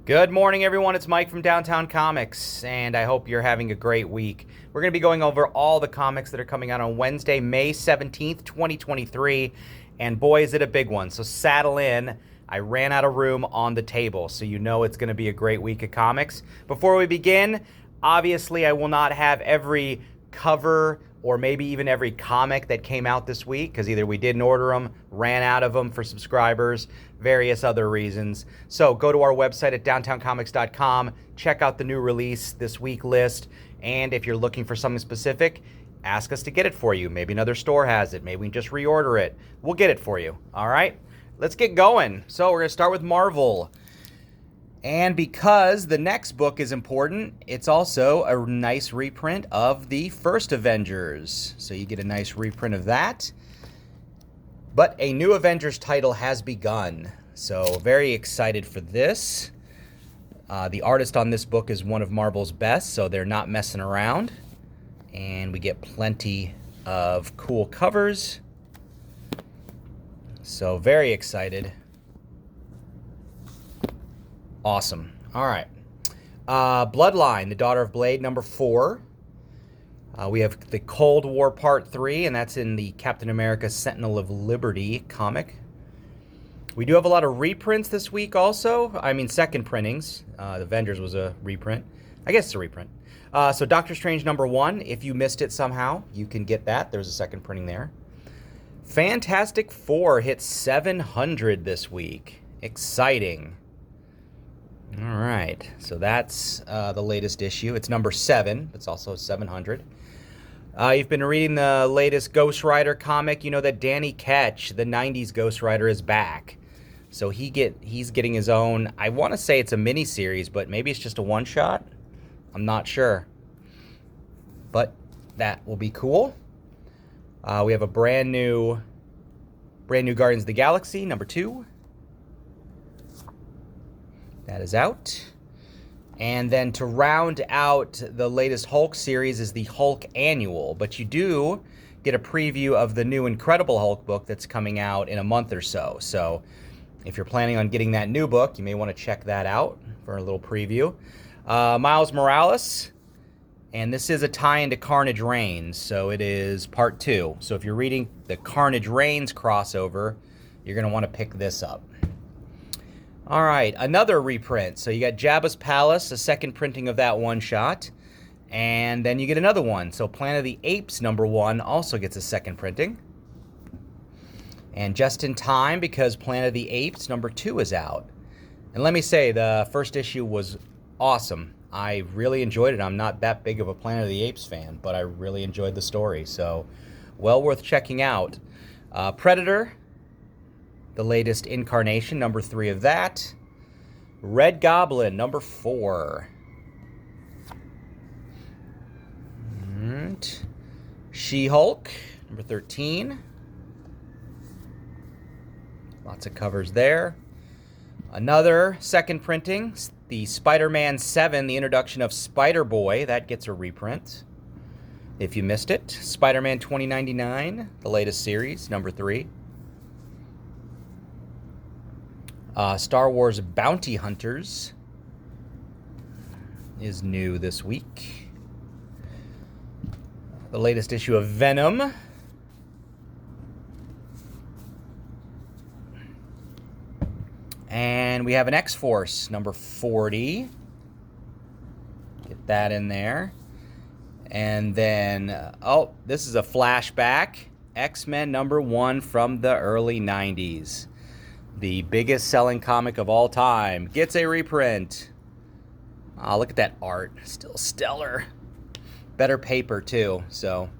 Good morning, everyone. It's Mike from Downtown Comics, and I hope you're having a great week. We're going to be going over all the comics that are coming out on Wednesday, May 17th, 2023, and boy, is it a big one. So saddle in. I ran out of room on the table, so you know it's going to be a great week of comics. Before we begin, obviously, I will not have every cover or maybe even every comic that came out this week, because either we didn't order them, ran out of them for subscribers, various other reasons. So go to our website at downtowncomics.com, check out the new release this week list, and if you're looking for something specific, ask us to get it for you. Maybe another store has it. Maybe we can just reorder it. We'll get it for you. All right? Let's get going. So we're going to start with Marvel. And because the next book is important, it's also a nice reprint of the first Avengers. So you get a nice reprint of that. But a new Avengers title has begun. So very excited for this. The artist on this book is one of Marvel's best, so they're not messing around. And we get plenty of cool covers. So very excited. Awesome. All right. Bloodline, the Daughter of Blade, number 4. We have the Cold War Part 3, and that's in the Captain America Sentinel of Liberty comic. We do have a lot of reprints this week also. I mean, second printings. The Avengers was a reprint. I guess it's a reprint. So Doctor Strange number 1, if you missed it somehow, you can get that. There's a second printing there. Fantastic Four hit 700 this week. Exciting. All right, so that's the latest issue. It's number 7. It's also 700. You've been reading the latest Ghost Rider comic. You know that Danny Ketch, the 90s Ghost Rider, is back. So he's getting his own, I want to say it's a mini-series, but maybe it's just a one-shot. I'm not sure. But that will be cool. We have a brand new Guardians of the Galaxy, number 2. That is out. And then to round out the latest Hulk series is the Hulk Annual. But you do get a preview of the new Incredible Hulk book that's coming out in a month or so. So if you're planning on getting that new book, you may want to check that out for a little preview. Miles Morales. And this is a tie into Carnage Reigns. So it is part 2. So if you're reading the Carnage Reigns crossover, you're going to want to pick this up. All right, another reprint. So you got Jabba's Palace, a second printing of that one-shot. And then you get another one. So Planet of the Apes, number 1, also gets a second printing. And just in time, because Planet of the Apes, number 2, is out. And let me say, the first issue was awesome. I really enjoyed it. I'm not that big of a Planet of the Apes fan, but I really enjoyed the story. So, well worth checking out. Predator, the latest incarnation, number 3 of that. Red Goblin, number 4. And She-Hulk, number 13. Lots of covers there. Another second printing, the Spider-Man 7, the introduction of Spider-Boy. That gets a reprint, if you missed it. Spider-Man 2099, the latest series, number 3. Star Wars Bounty Hunters is new this week. The latest issue of Venom. And we have an X-Force, number 40. Get that in there. And then, this is a flashback. X-Men number 1 from the early 90s. The biggest selling comic of all time gets a reprint. Oh, look at that art. Still stellar. Better paper, too. So,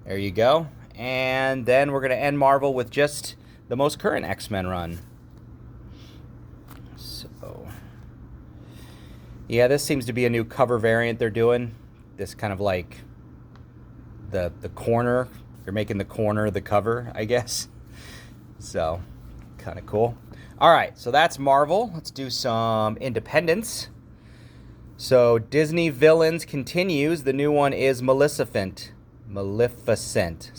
there you go. And then we're going to end Marvel with just the most current X-Men run. So, yeah, this seems to be a new cover variant they're doing. This kind of like the corner. You're making the corner the cover, I guess. So, kind of cool. All right, so that's Marvel. Let's do some independents. So Disney Villains continues. The new one is Maleficent. Maleficent.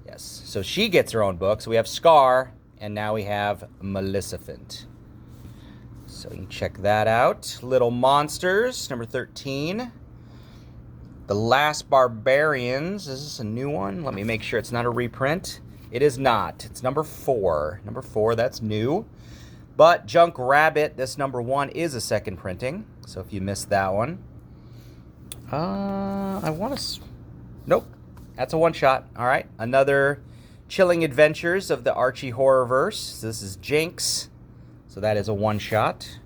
Yes. So she gets her own book. So we have Scar and now we have Maleficent. So you can check that out. Little Monsters, number 13. The Last Barbarians. Is this a new one? Let me make sure it's not a reprint. It is not. It's number 4. Number 4, that's new. But Junk Rabbit, this number 1, is a second printing. So if you missed that one. Nope. That's a one-shot. All right. Another Chilling Adventures of the Archie Horrorverse. This is Jinx. So that is a one-shot.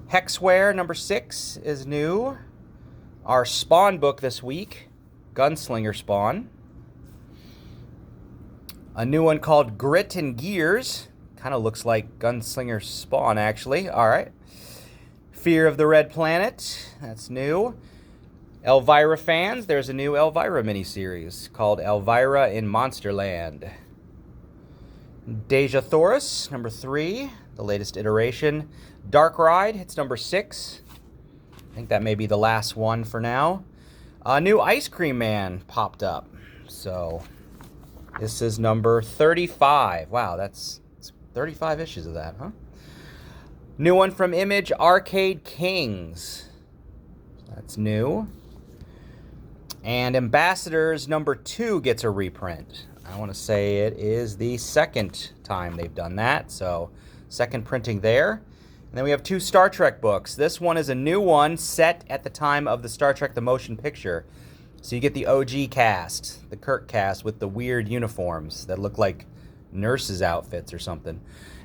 Hexware, number 6, is new. Our Spawn book this week, Gunslinger Spawn. A new one called Grit and Gears. Kind of looks like Gunslinger Spawn, actually. All right. Fear of the Red Planet. That's new. Elvira fans, there's a new Elvira miniseries called Elvira in Monsterland. Deja Thoris, number 3, the latest iteration. Dark Ride, it's number 6. I think that may be the last one for now. A new Ice Cream Man popped up. So this is number 35. Wow, that's 35 issues of that, huh? New one from Image, Arcade Kings. That's new. And Ambassadors number 2 gets a reprint. I want to say it is the second time they've done that. So second printing there. And then we have 2 Star Trek books. This one is a new one set at the time of the Star Trek The Motion Picture. So you get the OG cast, the Kirk cast with the weird uniforms that look like nurses' outfits or something.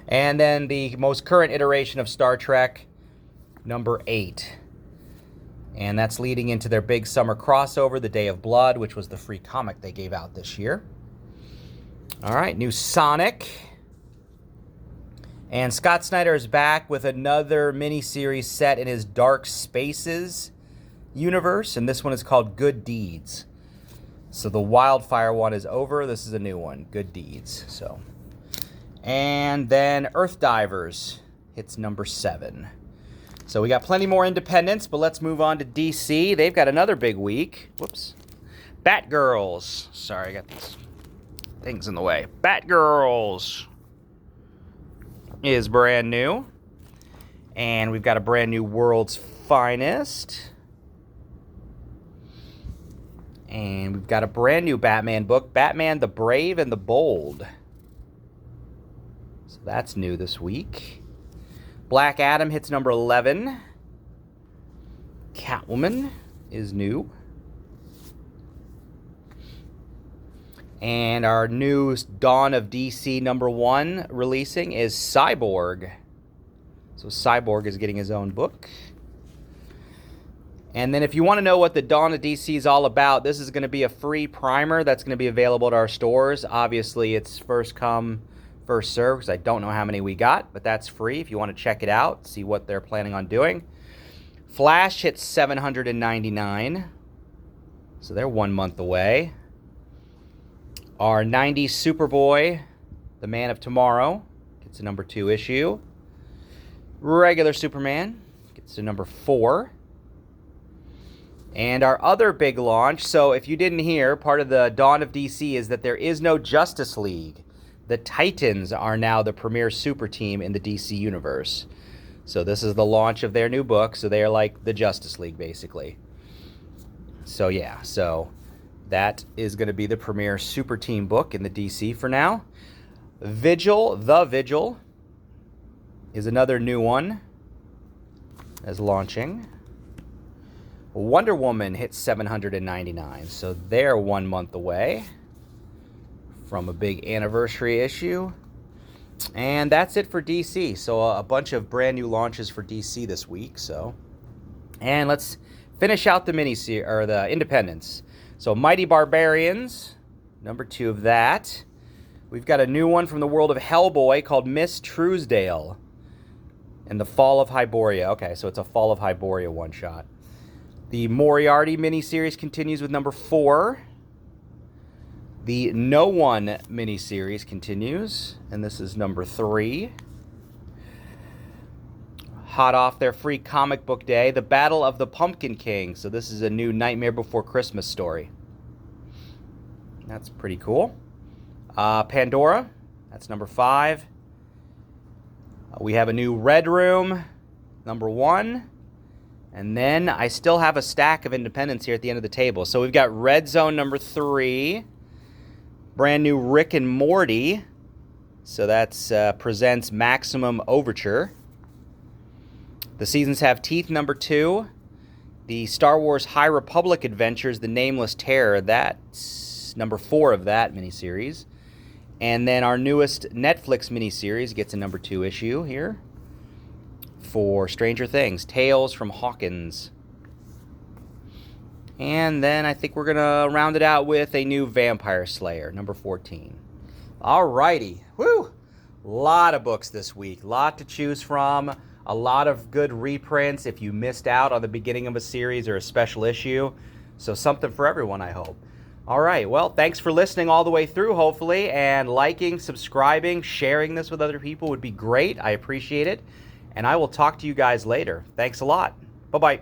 And then the most current iteration of Star Trek, number 8. And that's leading into their big summer crossover, The Day of Blood, which was the free comic they gave out this year. All right, new Sonic. And Scott Snyder is back with another miniseries set in his Dark Spaces universe, and this one is called Good Deeds. So the Wildfire one is over. This is a new one, Good Deeds. So, and then Earth Divers hits number 7. So we got plenty more independents, but let's move on to DC. They've got another big week. Whoops. Batgirls. Sorry, I got these things in the way. Batgirls is brand new. And we've got a brand new World's Finest. And we've got a brand new Batman book, Batman the Brave and the Bold. So that's new this week. Black Adam hits number 11. Catwoman is new. And our new Dawn of DC number 1 releasing is Cyborg. So Cyborg is getting his own book. And then if you want to know what the Dawn of DC is all about, this is going to be a free primer that's going to be available at our stores. Obviously, it's first come, first serve, because I don't know how many we got, but that's free if you want to check it out, see what they're planning on doing. Flash hits 799, so they're 1 month away. Our 90s Superboy, The Man of Tomorrow, gets a number 2 issue. Regular Superman gets to number 4. And our other big launch, so if you didn't hear, part of the Dawn of DC is that there is no Justice League. The Titans are now the premier super team in the DC universe. So this is the launch of their new book, so they are like the Justice League, basically. So yeah, so that is going to be the premier super team book in the DC for now. Vigil, The Vigil, is another new one as launching. Wonder Woman hits 799, so they're 1 month away from a big anniversary issue. And that's it for DC. So a bunch of brand new launches for DC this week. So, and let's finish out the mini-series, or the independents. So Mighty Barbarians, number 2 of that. We've got a new one from the world of Hellboy called Miss Truesdale and the Fall of Hyboria. Okay, so it's a Fall of Hyboria one-shot. The Moriarty miniseries continues with number 4. The No One miniseries continues, and this is number 3. Hot off their free comic book day, The Battle of the Pumpkin King. So this is a new Nightmare Before Christmas story. That's pretty cool. Pandora, that's number 5. We have a new Red Room, number 1. And then I still have a stack of Independents here at the end of the table. So we've got Red Zone number 3, brand new Rick and Morty. So that's presents Maximum Overture. The Seasons Have Teeth number 2. The Star Wars High Republic Adventures, The Nameless Terror, that's number 4 of that miniseries. And then our newest Netflix miniseries gets a number 2 issue here for Stranger Things, Tales from Hawkins. And then I think we're going to round it out with a new Vampire Slayer, number 14. Alrighty. Woo! Lot of books this week. Lot to choose from. A lot of good reprints if you missed out on the beginning of a series or a special issue. So something for everyone, I hope. All right, well, thanks for listening all the way through, hopefully, and liking, subscribing, sharing this with other people would be great. I appreciate it, and I will talk to you guys later. Thanks a lot. Bye-bye.